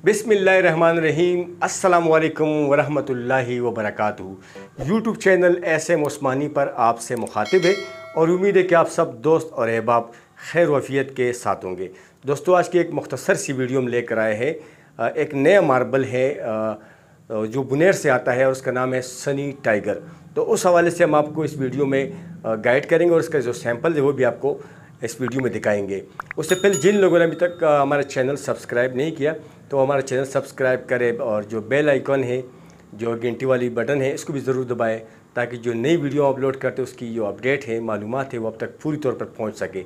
बिस्मिल्लाहिर्रहमानिर्रहीम। अस्सलामुअलैकुम वरहमतुल्लाहि वबरकातुहू। यूट्यूब चैनल एसएम उस्मानी पर आपसे मुखातिब है और उम्मीद है कि आप सब दोस्त और अहबाब खैर वफ़ियत के साथ होंगे। दोस्तों, आज की एक मुख्तसर सी वीडियो में लेकर आए हैं। एक नया मार्बल है जो बुनेर से आता है और उसका नाम है सनी टाइगर। तो उस हवाले से हम आपको इस वीडियो में गाइड करेंगे और इसका जो सैंपल है वो भी आपको इस वीडियो में दिखाएंगे। उससे पहले जिन लोगों ने अभी तक हमारा चैनल सब्सक्राइब नहीं किया तो हमारा चैनल सब्सक्राइब करें और जो बेल आइकन है, जो घंटी वाली बटन है, इसको भी ज़रूर दबाएं ताकि जो नई वीडियो अपलोड करते हैं उसकी जो अपडेट है, मालूमात है, वो अब तक पूरी तौर पर पहुंच सके।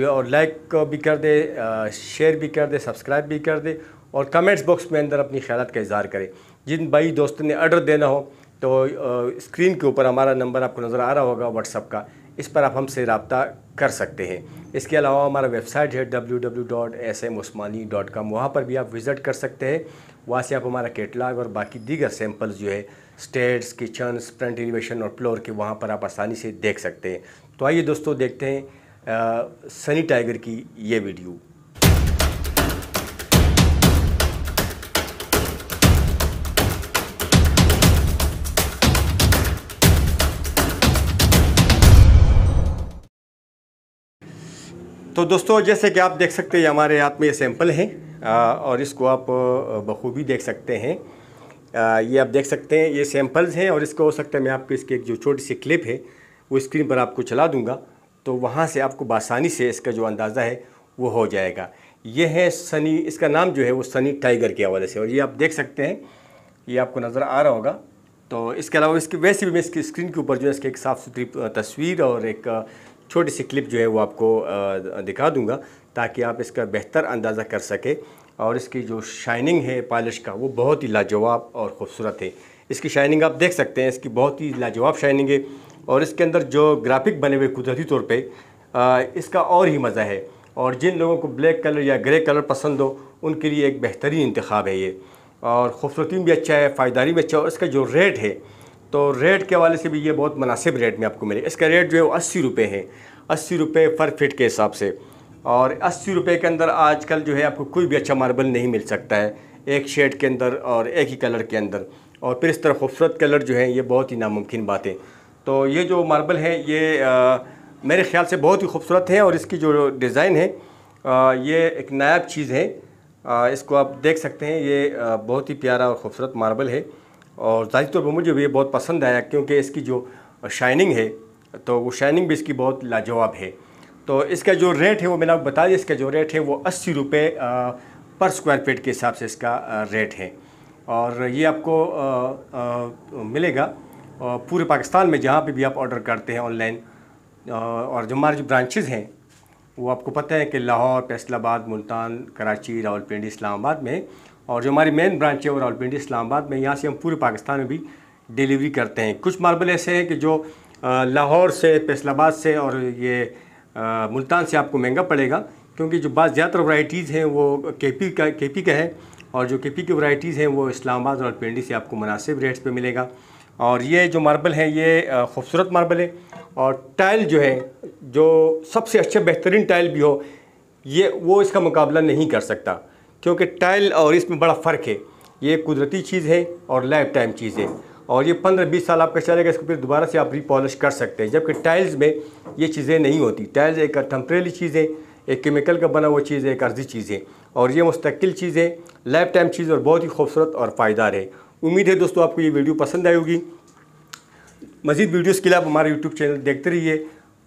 और लाइक भी कर दे, शेयर भी कर दे, सब्सक्राइब भी कर दे और कमेंट्स बॉक्स में अंदर अपनी ख्यालात का इज़हार करें। जिन भाई दोस्तों ने ऑर्डर देना हो तो स्क्रीन के ऊपर हमारा नंबर आपको नज़र आ रहा होगा व्हाट्सअप का, इस पर आप हमसे रब्ता कर सकते हैं। इसके अलावा हमारा वेबसाइट है www.smusmani.com, वहाँ पर भी आप विज़िट कर सकते हैं। वहाँ से आप हमारा कैटलॉग और बाकी दीगर सैंपल्स जो है स्टेयर्स, किचन्स, फ्रंट एलिवेशन और फ्लोर के, वहाँ पर आप आसानी से देख सकते हैं। तो आइए दोस्तों, देखते हैं सनी टाइगर की ये वीडियो। तो दोस्तों, जैसे कि आप देख सकते हैं हमारे हाथ में ये सैंपल हैं और इसको आप बखूबी देख सकते हैं। ये आप देख सकते हैं ये सैंपल्स हैं और इसको हो सकता है मैं आपको इसकी एक जो छोटी सी क्लिप है वो स्क्रीन पर आपको चला दूंगा, तो वहाँ से आपको बासानी से इसका जो अंदाज़ा है वो हो जाएगा। ये है सनी, इसका नाम जो है वो सनी टाइगर के हवाले से, और ये आप देख सकते हैं, ये आपको नज़र आ रहा होगा। तो इसके अलावा इसकी वैसे भी मैं इसकी स्क्रीन के ऊपर जो है इसकी एक साफ़ सुथरी तस्वीर और एक छोटी सी क्लिप जो है वो आपको दिखा दूंगा ताकि आप इसका बेहतर अंदाज़ा कर सके। और इसकी जो शाइनिंग है पॉलिश का वो बहुत ही लाजवाब और ख़ूबसूरत है। इसकी शाइनिंग आप देख सकते हैं, इसकी बहुत ही लाजवाब शाइनिंग है और इसके अंदर जो ग्राफिक बने हुए कुदरती तौर पे इसका और ही मज़ा है। और जिन लोगों को ब्लैक कलर या ग्रे कलर पसंद हो उनके लिए एक बेहतरीन इंतखाब है ये। और ख़ूबसूरती भी अच्छा है, फ़ायदारी भी अच्छा है। और इसका जो रेट है तो रेट के हवाले से भी ये बहुत मुनासिब रेट में आपको मिलेगा। इसका रेट जो है वो 80 रुपये है, 80 रुपये पर फिट के हिसाब से। और 80 रुपये के अंदर आजकल जो है आपको कोई भी अच्छा मार्बल नहीं मिल सकता है एक शेड के अंदर और एक ही कलर के अंदर, और फिर इस तरह खूबसूरत कलर जो है ये बहुत ही नामुमकिन बात है। तो ये जो मार्बल है ये मेरे ख़्याल से बहुत ही खूबसूरत है और इसकी जो डिज़ाइन है ये एक नायाब चीज़ है। इसको आप देख सकते हैं, ये बहुत ही प्यारा और ख़ूबसूरत मार्बल है और ज़ाहिर तौर पर मुझे भी ये बहुत पसंद आया क्योंकि इसकी जो शाइनिंग है तो वो शाइनिंग भी इसकी बहुत लाजवाब है। तो इसका जो रेट है वो मैंने आपको बता दिया। इसका जो रेट है वो 80 रुपये पर स्क्वायर फीट के हिसाब से इसका रेट है। और ये आपको मिलेगा पूरे पाकिस्तान में जहाँ पे भी आप ऑर्डर करते हैं ऑनलाइन। और जो हमारे जो ब्रांचेज़ हैं वो आपको पता है कि लाहौर, फैसलाबाद, मुल्तान, कराची, रावलपिंडी, इस्लामाबाद में, और जो हमारी मेन ब्रांच है वो रावलपिंडी इस्लामाबाद में। यहाँ से हम पूरे पाकिस्तान में भी डिलीवरी करते हैं। कुछ मार्बल ऐसे हैं कि जो लाहौर से, फैसलाबाद से और ये मुल्तान से आपको महंगा पड़ेगा क्योंकि जो बाज़ ज़्यादातर वैराइटीज़ हैं वो केपी का है, और जो केपी की वैराइटीज़ हैं वो इस्लामाबाद और रावलपिंडी से आपको मुनासिब रेट्स पे मिलेगा। और ये जो मार्बल है ये खूबसूरत मार्बल है और टाइल जो है, जो सबसे अच्छा बेहतरीन टाइल भी हो ये वो इसका मुकाबला नहीं कर सकता क्योंकि टाइल और इसमें बड़ा फ़र्क है। ये कुदरती चीज़ है और लाइफ टाइम चीज़ है और ये 15-20 साल आपका चलेगा, इसको फिर दोबारा से आप रीपॉलिश कर सकते हैं, जबकि टाइल्स में ये चीज़ें नहीं होती। टाइल्स एक टेम्परेरी चीज़ है, एक केमिकल का बना हुआ चीज़ है, एक अर्जी चीज़ है, और ये मुस्तकिल चीज़ है, लाइफ टाइम चीज़ और बहुत ही खूबसूरत और फ़ायदार है। उम्मीद है दोस्तों आपको ये वीडियो पसंद आई होगी। मज़ीद वीडियोज़ के लिए आप हमारे यूट्यूब चैनल देखते रहिए।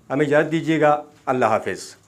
हमें इजाज़त दीजिएगा। अल्लाह हाफ़िज़।